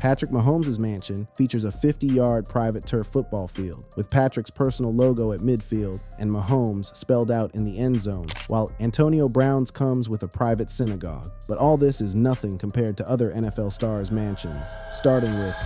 Patrick Mahomes' mansion features a 50-yard private turf football field, with Patrick's personal logo at midfield and Mahomes spelled out in the end zone, while Antonio Brown's comes with a private synagogue. But all this is nothing compared to other NFL stars' mansions, starting with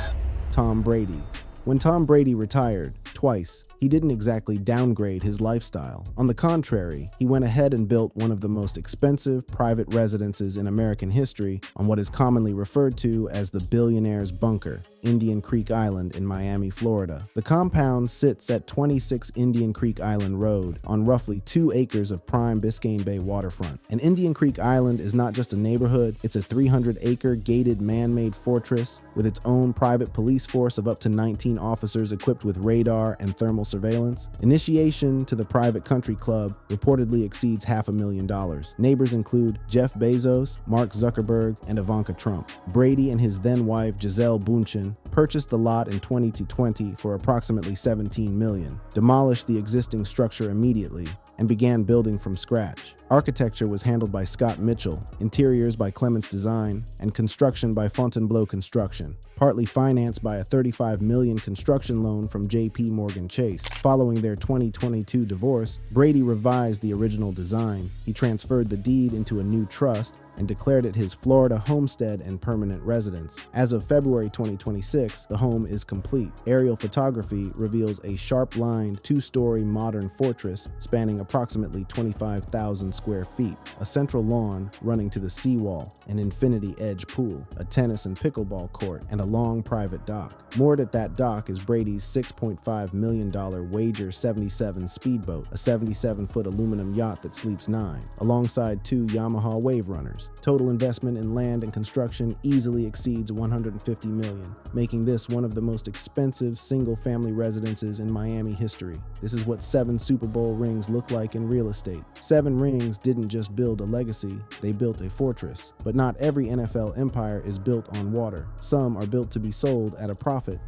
Tom Brady. When Tom Brady retired, twice, he didn't exactly downgrade his lifestyle. On the contrary, he went ahead and built one of the most expensive private residences in American history on what is commonly referred to as the Billionaire's Bunker, Indian Creek Island in Miami, Florida. The compound sits at 26 Indian Creek Island Road on roughly 2 acres of prime Biscayne Bay waterfront. And Indian Creek Island is not just a neighborhood, it's a 300-acre gated man-made fortress with its own private police force of up to 19 officers equipped with radar and thermal surveillance. Initiation to the private country club reportedly exceeds $500,000. Neighbors include Jeff Bezos, Mark Zuckerberg, and Ivanka Trump. Brady and his then-wife Gisele Bündchen purchased the lot in 2020 for approximately $17 million, demolished the existing structure immediately, and began building from scratch. Architecture was handled by Scott Mitchell, interiors by Clements Design, and construction by Fontainebleau Construction, partly financed by a $35 million construction loan from J.P. Morgan Chase. Following their 2022 divorce, Brady revised the original design. He transferred the deed into a new trust and declared it his Florida homestead and permanent residence. As of February 2026, the home is complete. Aerial photography reveals a sharp-lined, 2-story modern fortress spanning approximately 25,000 square feet, a central lawn running to the seawall, an infinity edge pool, a tennis and pickleball court, and a long private dock. Moored at that dock is Brady's $6.5 million Wager 77 speedboat, a 77-foot aluminum yacht that sleeps 9, alongside 2 Yamaha Wave Runners. Total investment in land and construction easily exceeds $150 million, making this one of the most expensive single-family residences in Miami history. This is what 7 Super Bowl rings look like in real estate. 7 rings didn't just build a legacy, they built a fortress. But not every NFL empire is built on water. Some are built to be sold at a profit.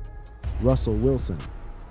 Russell Wilson.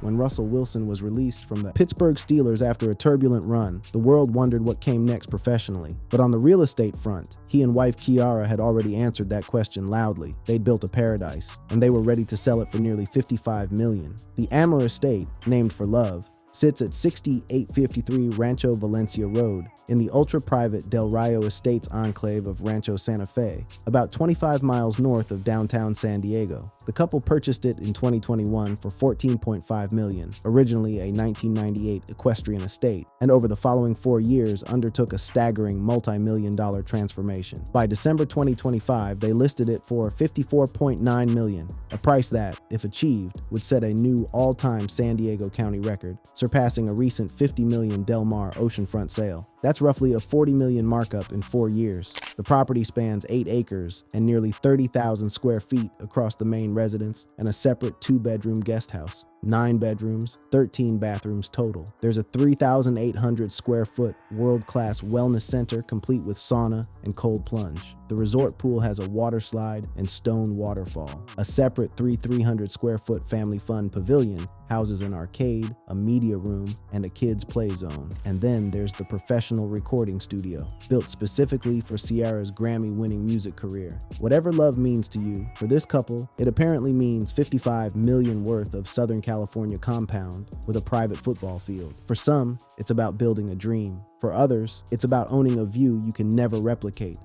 When Russell Wilson was released from the Pittsburgh Steelers after a turbulent run, the world wondered what came next professionally. But on the real estate front, he and wife Kiara had already answered that question loudly. They'd built a paradise, and they were ready to sell it for nearly $55 million. The Amor Estate, named for love, sits at 6853 Rancho Valencia Road in the ultra-private Del Rio Estates enclave of Rancho Santa Fe, about 25 miles north of downtown San Diego. The couple purchased it in 2021 for $14.5 million, originally a 1998 equestrian estate, and over the following 4 years undertook a staggering multi-million-dollar transformation. By December 2025, they listed it for $54.9 million, a price that, if achieved, would set a new all-time San Diego County record, surpassing a recent $50 million Del Mar oceanfront sale. That's roughly a $40 million markup in 4 years. The property spans 8 acres and nearly 30,000 square feet across the main residence and a separate 2-bedroom guest house. 9 bedrooms, 13 bathrooms total. There's a 3,800 square foot world-class wellness center complete with sauna and cold plunge. The resort pool has a water slide and stone waterfall. A separate 300 square foot family fun pavilion houses an arcade, a media room, and a kids play zone. And then there's the professional recording studio, built specifically for Ciara's Grammy-winning music career. Whatever love means to you, for this couple, it apparently means $55 million worth of Southern California compound with a private football field. For some, it's about building a dream. For others, it's about owning a view you can never replicate.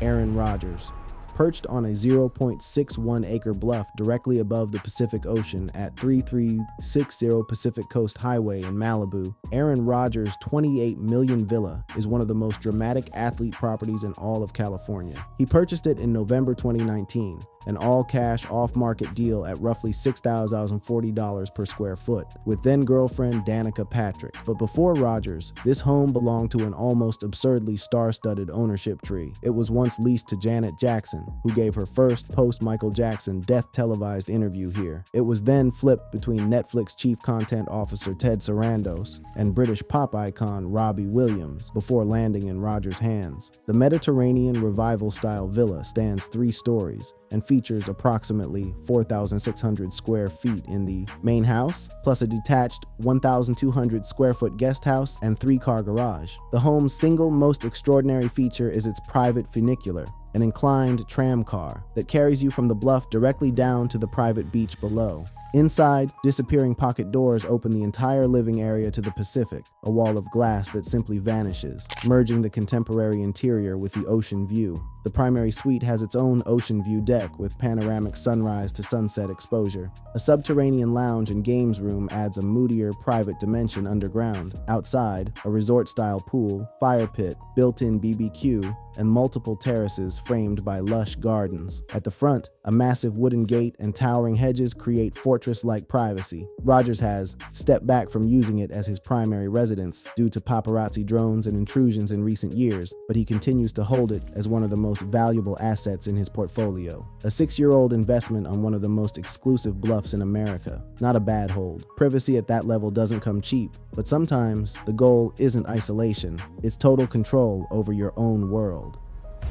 Aaron Rodgers. Perched on a 0.61-acre bluff directly above the Pacific Ocean at 3360 Pacific Coast Highway in Malibu, Aaron Rodgers' $28 million villa is one of the most dramatic athlete properties in all of California. He purchased it in November 2019, an all-cash, off-market deal at roughly $6,040 per square foot, with then-girlfriend Danica Patrick. But before Rodgers, this home belonged to an almost absurdly star-studded ownership tree. It was once leased to Janet Jackson, who gave her first post-Michael Jackson death-televised interview here. It was then flipped between Netflix chief content officer Ted Sarandos and British pop icon Robbie Williams before landing in Rodgers' hands. The Mediterranean revival-style villa stands 3 stories and features approximately 4,600 square feet in the main house, plus a detached 1,200 square foot guest house and 3-car garage. The home's single most extraordinary feature is its private funicular, an inclined tram car that carries you from the bluff directly down to the private beach below. Inside, disappearing pocket doors open the entire living area to the Pacific, a wall of glass that simply vanishes, merging the contemporary interior with the ocean view. The primary suite has its own ocean view deck with panoramic sunrise to sunset exposure. A subterranean lounge and games room adds a moodier, private dimension underground. Outside, a resort-style pool, fire pit, built-in BBQ, and multiple terraces framed by lush gardens. At the front, a massive wooden gate and towering hedges create fortress-like privacy. Rodgers has stepped back from using it as his primary residence due to paparazzi drones and intrusions in recent years, but he continues to hold it as one of the most valuable assets in his portfolio. A 6-year-old investment on one of the most exclusive bluffs in America. Not a bad hold. Privacy at that level doesn't come cheap, but sometimes the goal isn't isolation, it's total control over your own world.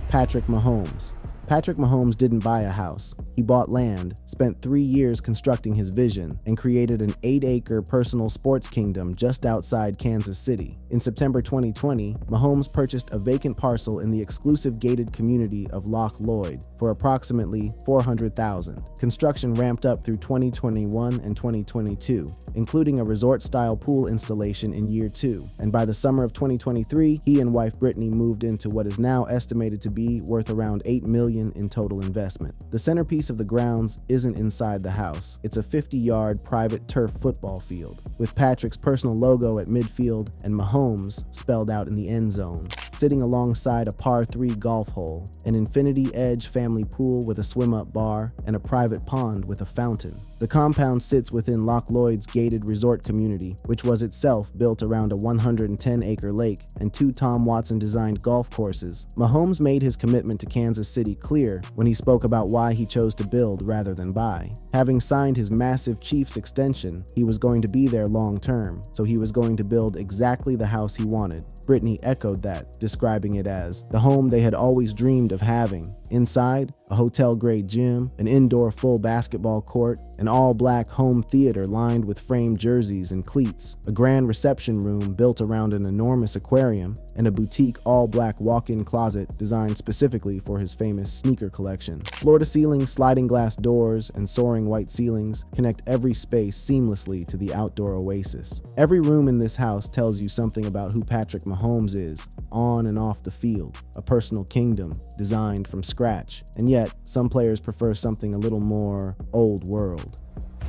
Patrick Mahomes. Patrick Mahomes didn't buy a house. He bought land, spent 3 years constructing his vision, and created an 8-acre personal sports kingdom just outside Kansas City. In September 2020, Mahomes purchased a vacant parcel in the exclusive gated community of Loch Lloyd for approximately $400,000. Construction ramped up through 2021 and 2022, including a resort-style pool installation in year 2. And by the summer of 2023, he and wife Brittany moved into what is now estimated to be worth around $8 million in total investment. The centerpiece of the grounds isn't inside the house. It's a 50-yard private turf football field, with Patrick's personal logo at midfield and Mahomes spelled out in the end zone, sitting alongside a par 3 golf hole, an infinity edge family pool with a swim-up bar, and a private pond with a fountain. The compound sits within Loch Lloyd's gated resort community, which was itself built around a 110-acre lake and 2 Tom Watson-designed golf courses. Mahomes made his commitment to Kansas City clear when he spoke about why he chose to build rather than buy. Having signed his massive Chiefs extension, he was going to be there long-term, so he was going to build exactly the house he wanted. Brittany echoed that, describing it as the home they had always dreamed of having. Inside, a hotel-grade gym, an indoor full basketball court, an all-black home theater lined with framed jerseys and cleats, a grand reception room built around an enormous aquarium, and a boutique all-black walk-in closet designed specifically for his famous sneaker collection. Floor-to-ceiling sliding glass doors and soaring white ceilings connect every space seamlessly to the outdoor oasis. Every room in this house tells you something about who Patrick Mahomes is, on and off the field, a personal kingdom designed from scratch. And yet, some players prefer something a little more old world.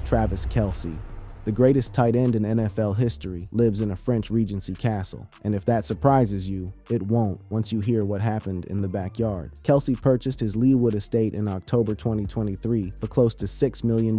Travis Kelce. The greatest tight end in NFL history lives in a French Regency castle, and if that surprises you, it won't once you hear what happened in the backyard. Kelce purchased his Leawood estate in October 2023 for close to $6 million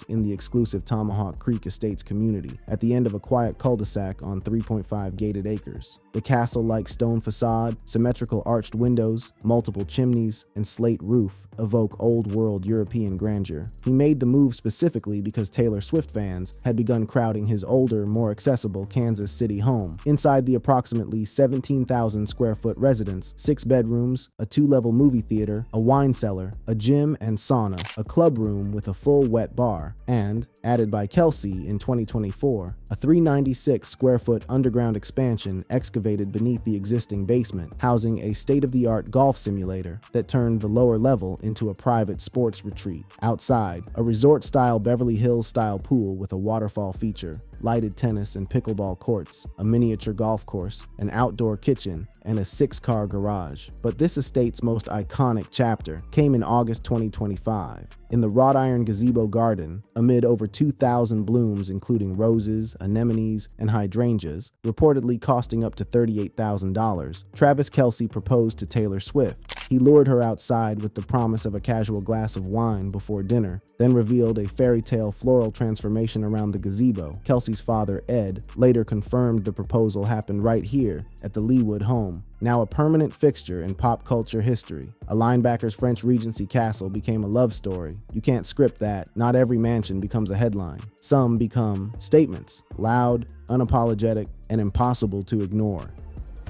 in the exclusive Tomahawk Creek Estates community, at the end of a quiet cul-de-sac on 3.5 gated acres. The castle-like stone facade, symmetrical arched windows, multiple chimneys, and slate roof evoke old-world European grandeur. He made the move specifically because Taylor Swift fans had begun crowding his older, more accessible Kansas City home. Inside the approximately 17,000 square foot residence, 6 bedrooms, a 2-level movie theater, a wine cellar, a gym and sauna, a club room with a full wet bar, and, added by Kelce in 2024, a 396 square foot underground expansion excavated beneath the existing basement, housing a state-of-the-art golf simulator that turned the lower level into a private sports retreat. Outside, a resort-style Beverly Hills-style pool with a waterfall feature, lighted tennis and pickleball courts, a miniature golf course, an outdoor kitchen, and a 6-car garage. But this estate's most iconic chapter came in August 2025. In the wrought iron gazebo garden, amid over 2,000 blooms including roses, anemones, and hydrangeas, reportedly costing up to $38,000, Travis Kelce proposed to Taylor Swift. He lured her outside with the promise of a casual glass of wine before dinner, then revealed a fairy tale floral transformation around the gazebo. Kelce's father, Ed, later confirmed the proposal happened right here at the Leawood home, now a permanent fixture in pop culture history. A linebacker's French Regency castle became a love story. You can't script that. Not every mansion becomes a headline. Some become statements, loud, unapologetic, and impossible to ignore.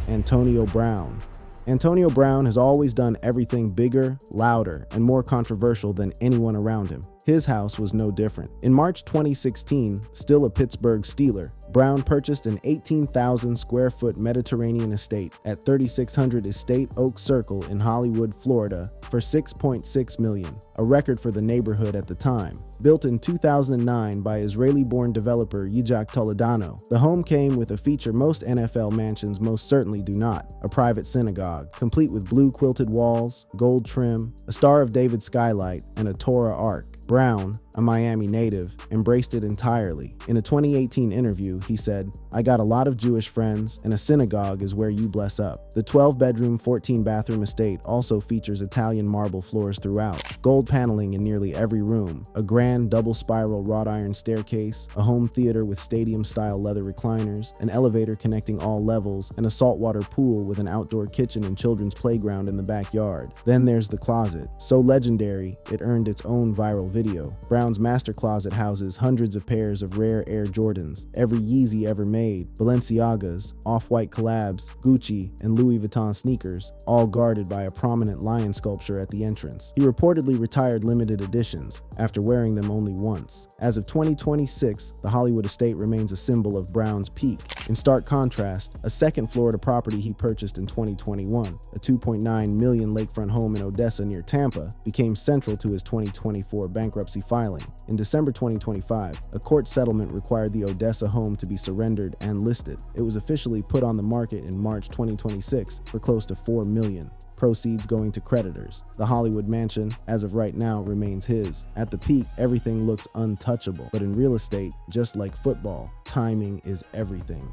Antonio Brown. Antonio Brown has always done everything bigger, louder, and more controversial than anyone around him. His house was no different. In March 2016, still a Pittsburgh Steeler, Brown purchased an 18,000 square foot Mediterranean estate at 3600 Estate Oak Circle in Hollywood, Florida for $6.6 million, a record for the neighborhood at the time. Built in 2009 by Israeli-born developer Yitzhak Toledano, the home came with a feature most NFL mansions most certainly do not: a private synagogue, complete with blue quilted walls, gold trim, a Star of David skylight, and a Torah ark. Brown, a Miami native, embraced it entirely. In a 2018 interview, he said, "I got a lot of Jewish friends, and a synagogue is where you bless up." The 12-bedroom, 14-bathroom estate also features Italian marble floors throughout, gold paneling in nearly every room, a grand double-spiral wrought iron staircase, a home theater with stadium-style leather recliners, an elevator connecting all levels, and a saltwater pool with an outdoor kitchen and children's playground in the backyard. Then there's the closet, so legendary it earned its own viral video. Brown's master closet houses hundreds of pairs of rare Air Jordans, every Yeezy ever made, Balenciagas, Off-White collabs, Gucci, and Louis Vuitton sneakers, all guarded by a prominent lion sculpture at the entrance. He reportedly retired limited editions after wearing them only once. As of 2026, the Hollywood estate remains a symbol of Brown's peak. In stark contrast, a second Florida property he purchased in 2021, a $2.9 million lakefront home in Odessa near Tampa, became central to his 2024 bankruptcy filing. In December 2025, a court settlement required the Odessa home to be surrendered and listed. It was officially put on the market in March 2026 for close to $4 million. Proceeds going to creditors. The Hollywood mansion, as of right now, remains his. At the peak, everything looks untouchable, but in real estate, just like football, timing is everything.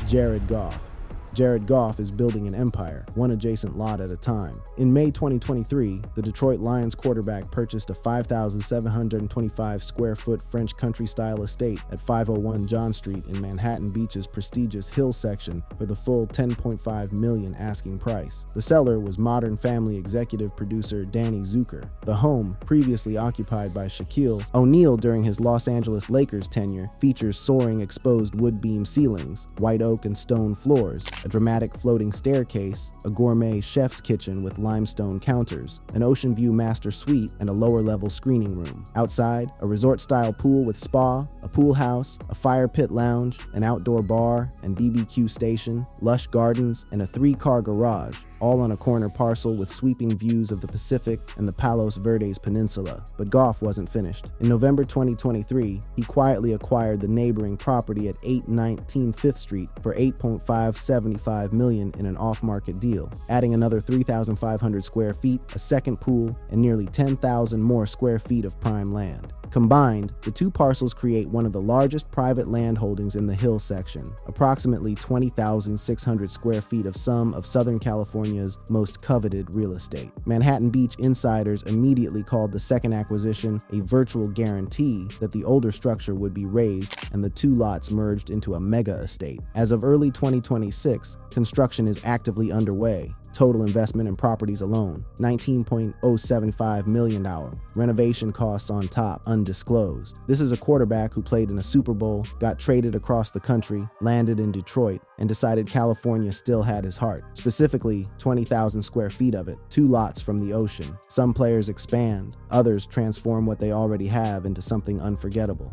Jared Goff. Jared Goff is building an empire, one adjacent lot at a time. In May 2023, the Detroit Lions quarterback purchased a 5,725 square foot French country-style estate at 501 John Street in Manhattan Beach's prestigious Hill section for the full $10.5 million asking price. The seller was Modern Family executive producer Danny Zucker. The home, previously occupied by Shaquille O'Neal during his Los Angeles Lakers tenure, features soaring exposed wood beam ceilings, white oak and stone floors, a dramatic floating staircase, a gourmet chef's kitchen with limestone counters, an ocean view master suite, and a lower-level screening room. Outside, a resort-style pool with spa, a pool house, a fire pit lounge, an outdoor bar and BBQ station, lush gardens, and a 3-car garage, all on a corner parcel with sweeping views of the Pacific and the Palos Verdes Peninsula. But Goff wasn't finished. In November 2023, he quietly acquired the neighboring property at 819 5th Street for $8.575 million in an off-market deal, adding another 3,500 square feet, a second pool, and nearly 10,000 more square feet of prime land. Combined, the two parcels create one of the largest private land holdings in the Hill section, approximately 20,600 square feet of some of Southern California's most coveted real estate. Manhattan Beach insiders immediately called the second acquisition a virtual guarantee that the older structure would be razed and the two lots merged into a mega estate. As of early 2026, construction is actively underway. Total investment in properties alone, $19.075 million. Renovation costs on top, undisclosed. This is a quarterback who played in a Super Bowl, got traded across the country, landed in Detroit, and decided California still had his heart. Specifically, 20,000 square feet of it, 2 lots from the ocean. Some players expand, others transform what they already have into something unforgettable.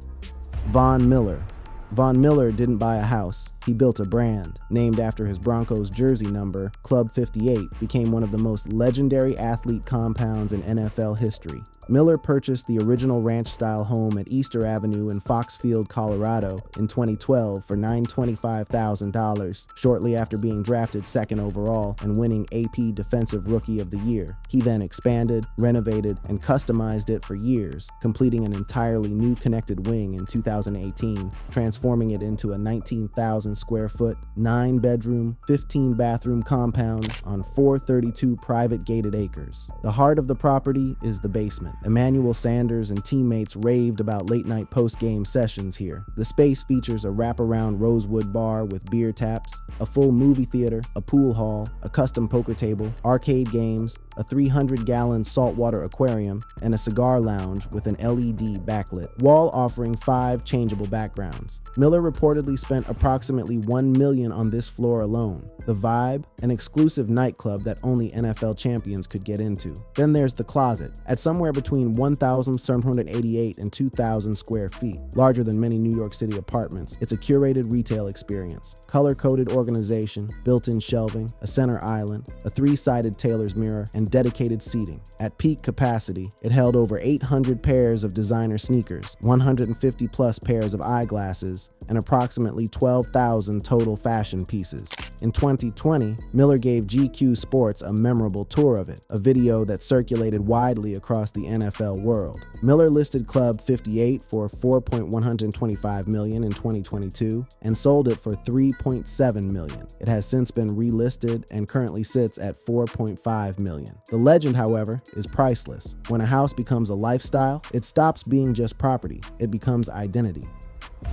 Von Miller. Von Miller didn't buy a house, he built a brand. Named after his Broncos jersey number, Club 58 became one of the most legendary athlete compounds in NFL history. Miller purchased the original ranch-style home at Easter Avenue in Foxfield, Colorado in 2012 for $925,000, shortly after being drafted second overall and winning AP Defensive Rookie of the Year. He then expanded, renovated, and customized it for years, completing an entirely new connected wing in 2018, transforming it into a 19,000 square foot, 9-bedroom, 15-bathroom compound on 432 private gated acres. The heart of the property is the basement. Emmanuel Sanders and teammates raved about late-night post-game sessions here. The space features a wraparound rosewood bar with beer taps, a full movie theater, a pool hall, a custom poker table, arcade games, a 300-gallon saltwater aquarium, and a cigar lounge with an LED backlit wall offering 5 changeable backgrounds. Miller reportedly spent approximately $1 million on this floor alone. The Vibe, an exclusive nightclub that only NFL champions could get into. Then there's the Closet, at somewhere between 1,788 and 2,000 square feet. Larger than many New York City apartments, it's a curated retail experience. Color-coded organization, built-in shelving, a center island, a 3-sided tailor's mirror, and dedicated seating. At peak capacity, it held over 800 pairs of designer sneakers, 150-plus pairs of eyeglasses, and approximately 12,000 total fashion pieces. In 2020, Miller gave GQ Sports a memorable tour of it, a video that circulated widely across the NFL world. Miller listed Club 58 for $4.125 million in 2022 and sold it for $3.7 million. It has since been relisted and currently sits at $4.5 million. The legend, however, is priceless. When a house becomes a lifestyle, it stops being just property. It becomes identity.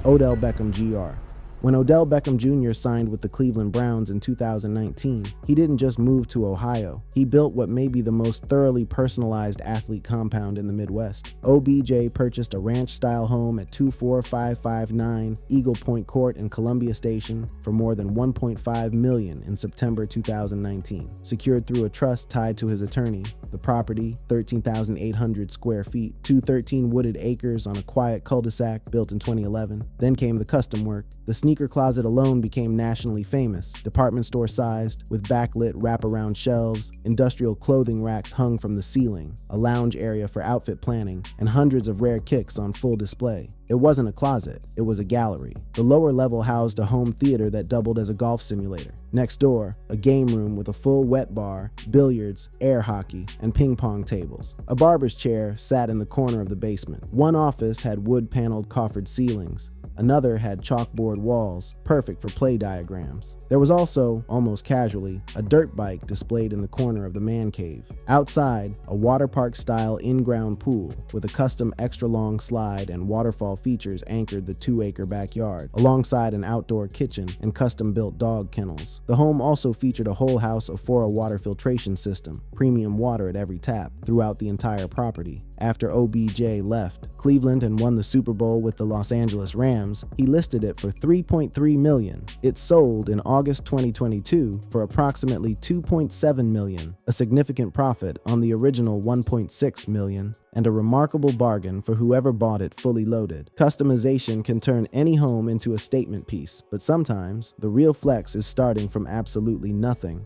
Odell Beckham Jr. When Odell Beckham Jr. signed with the Cleveland Browns in 2019, he didn't just move to Ohio. He built what may be the most thoroughly personalized athlete compound in the Midwest. OBJ purchased a ranch-style home at 24559 Eagle Point Court in Columbia Station for more than $1.5 million in September 2019. Secured through a trust tied to his attorney, the property, 13,800 square feet, 213 wooded acres on a quiet cul-de-sac built in 2011. Then came the custom work. The sneaker closet alone became nationally famous, department store sized, with backlit wraparound shelves, industrial clothing racks hung from the ceiling, a lounge area for outfit planning, and hundreds of rare kicks on full display. It wasn't a closet, it was a gallery. The lower level housed a home theater that doubled as a golf simulator. Next door, a game room with a full wet bar, billiards, air hockey, and ping pong tables. A barber's chair sat in the corner of the basement. One office had wood-paneled coffered ceilings. Another had chalkboard walls, perfect for play diagrams. There was also, almost casually, a dirt bike displayed in the corner of the man cave. Outside, a water park-style in-ground pool with a custom extra-long slide and waterfall features anchored the 2-acre backyard, alongside an outdoor kitchen and custom-built dog kennels. The home also featured a whole house Afora water filtration system, premium water at every tap, throughout the entire property. After OBJ left Cleveland and won the Super Bowl with the Los Angeles Rams, he listed it for $3.3 million. It sold in August 2022 for approximately $2.7 million, a significant profit on the original $1.6 million, and a remarkable bargain for whoever bought it fully loaded. Customization can turn any home into a statement piece, but sometimes the real flex is starting from absolutely nothing.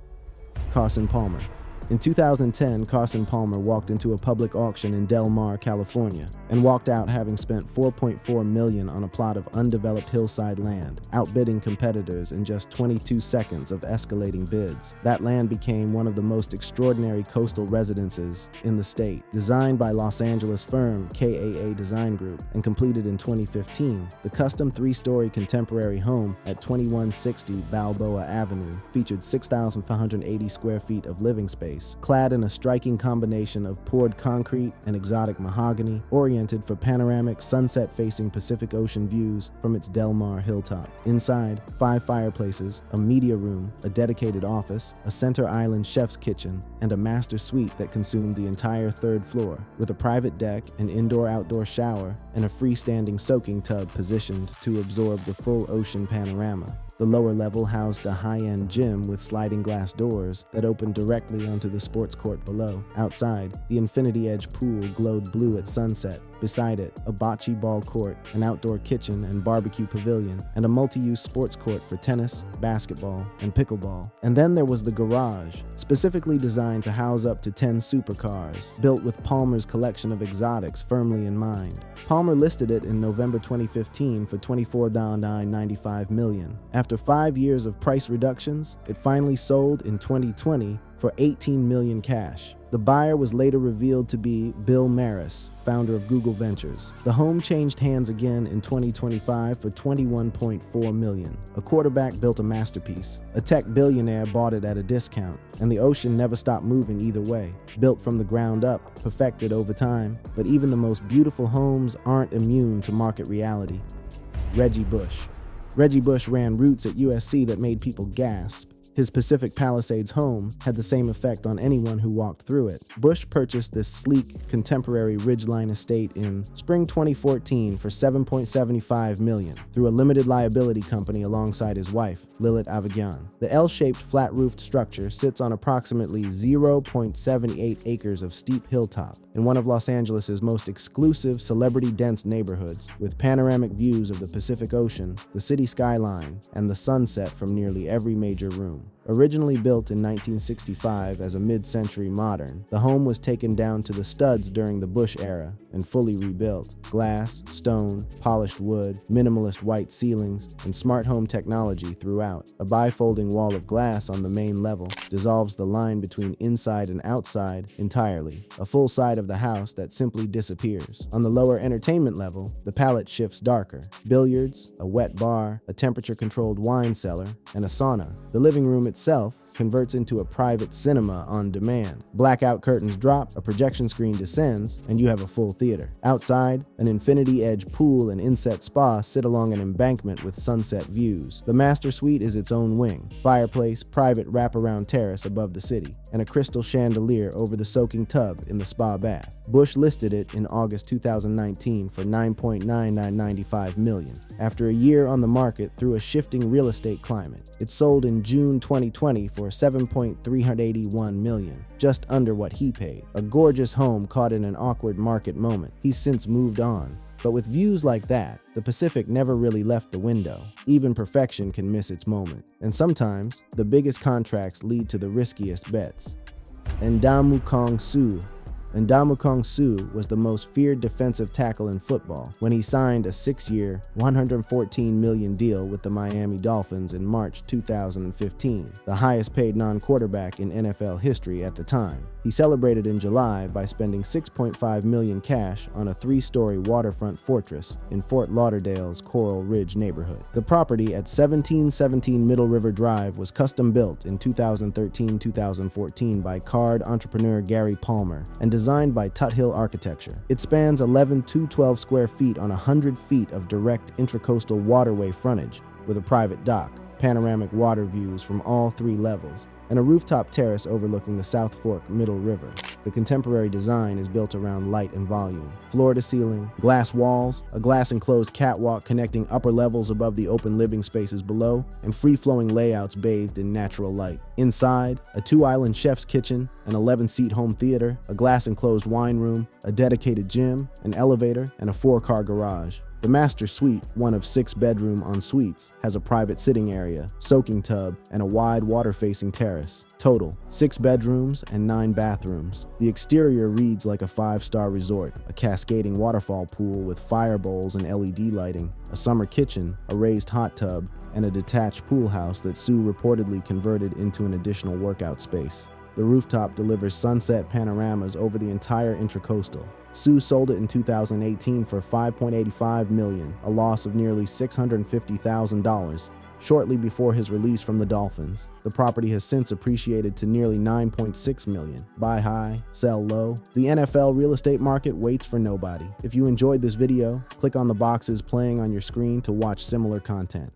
Carson Palmer. In 2010, Carson Palmer walked into a public auction in Del Mar, California, and walked out having spent $4.4 million on a plot of undeveloped hillside land, outbidding competitors in just 22 seconds of escalating bids. That land became one of the most extraordinary coastal residences in the state. Designed by Los Angeles firm KAA Design Group and completed in 2015, the custom 3-story contemporary home at 2160 Balboa Avenue featured 6,580 square feet of living space, clad in a striking combination of poured concrete and exotic mahogany, oriented for panoramic, sunset-facing Pacific Ocean views from its Del Mar hilltop. Inside, 5 fireplaces, a media room, a dedicated office, a center island chef's kitchen, and a master suite that consumed the entire 3rd floor, with a private deck, an indoor-outdoor shower, and a freestanding soaking tub positioned to absorb the full ocean panorama. The lower level housed a high-end gym with sliding glass doors that opened directly onto the sports court below. Outside, the Infinity Edge pool glowed blue at sunset. Beside it, a bocce ball court, an outdoor kitchen and barbecue pavilion, and a multi-use sports court for tennis, basketball, and pickleball. And then there was the garage, specifically designed to house up to 10 supercars, built with Palmer's collection of exotics firmly in mind. Palmer listed it in November 2015 for $24.95 million. After 5 years of price reductions, it finally sold in 2020 for $18 million cash. The buyer was later revealed to be Bill Maris, founder of Google Ventures. The home changed hands again in 2025 for $21.4 million. A quarterback built a masterpiece. A tech billionaire bought it at a discount, and the ocean never stopped moving either way. Built from the ground up, perfected over time, but even the most beautiful homes aren't immune to market reality. Reggie Bush. Reggie Bush ran routes at USC that made people gasp. His Pacific Palisades home had the same effect on anyone who walked through it. Bush purchased this sleek, contemporary ridgeline estate in spring 2014 for $7.75 million through a limited liability company alongside his wife, Lilith Avigyan. The L-shaped flat-roofed structure sits on approximately 0.78 acres of steep hilltop in one of Los Angeles' most exclusive, celebrity-dense neighborhoods, with panoramic views of the Pacific Ocean, the city skyline, and the sunset from nearly every major room. Originally built in 1965 as a mid-century modern, the home was taken down to the studs during the Bush era and fully rebuilt. Glass, stone, polished wood, minimalist white ceilings, and smart home technology throughout. A bifolding wall of glass on the main level dissolves the line between inside and outside entirely, a full side of the house that simply disappears. On the lower entertainment level, the palette shifts darker. Billiards, a wet bar, a temperature-controlled wine cellar, and a sauna. The living room itself converts into a private cinema on demand. Blackout curtains drop, a projection screen descends, and you have a full theater. Outside, an infinity-edge pool and inset spa sit along an embankment with sunset views. The master suite is its own wing, fireplace, private wraparound terrace above the city, and a crystal chandelier over the soaking tub in the spa bath. Bush listed it in August 2019 for $9.9995 million. After a year on the market through a shifting real estate climate, it sold in June 2020 for $7.381 million, just under what he paid. A gorgeous home caught in an awkward market moment. He's since moved on. But with views like that, the Pacific never really left the window. Even perfection can miss its moment. And sometimes, the biggest contracts lead to the riskiest bets. Ndamukong Suh. Ndamukong Suh was the most feared defensive tackle in football when he signed a 6-year, $114 million deal with the Miami Dolphins in March 2015, the highest-paid non-quarterback in NFL history at the time. He celebrated in July by spending $6.5 million cash on a 3-story waterfront fortress in Fort Lauderdale's Coral Ridge neighborhood. The property at 1717 Middle River Drive was custom-built in 2013-2014 by card entrepreneur Gary Palmer and designed by Tut Hill Architecture. It spans 11,212 square feet on 100 feet of direct intracoastal waterway frontage with a private dock, panoramic water views from all 3 levels, and a rooftop terrace overlooking the South Fork Middle River. The contemporary design is built around light and volume. Floor to ceiling, glass walls, a glass-enclosed catwalk connecting upper levels above the open living spaces below, and free-flowing layouts bathed in natural light. Inside, a 2-island chef's kitchen, an 11-seat home theater, a glass-enclosed wine room, a dedicated gym, an elevator, and a 4-car garage. The master suite, one of 6 bedroom en-suites, has a private sitting area, soaking tub, and a wide water-facing terrace. Total, 6 bedrooms and 9 bathrooms. The exterior reads like a 5-star resort, a cascading waterfall pool with fire bowls and LED lighting, a summer kitchen, a raised hot tub, and a detached pool house that Suh reportedly converted into an additional workout space. The rooftop delivers sunset panoramas over the entire intracoastal. Suh sold it in 2018 for $5.85 million, a loss of nearly $650,000, shortly before his release from the Dolphins. The property has since appreciated to nearly $9.6 million. Buy high, sell low. The NFL real estate market waits for nobody. If you enjoyed this video, click on the boxes playing on your screen to watch similar content.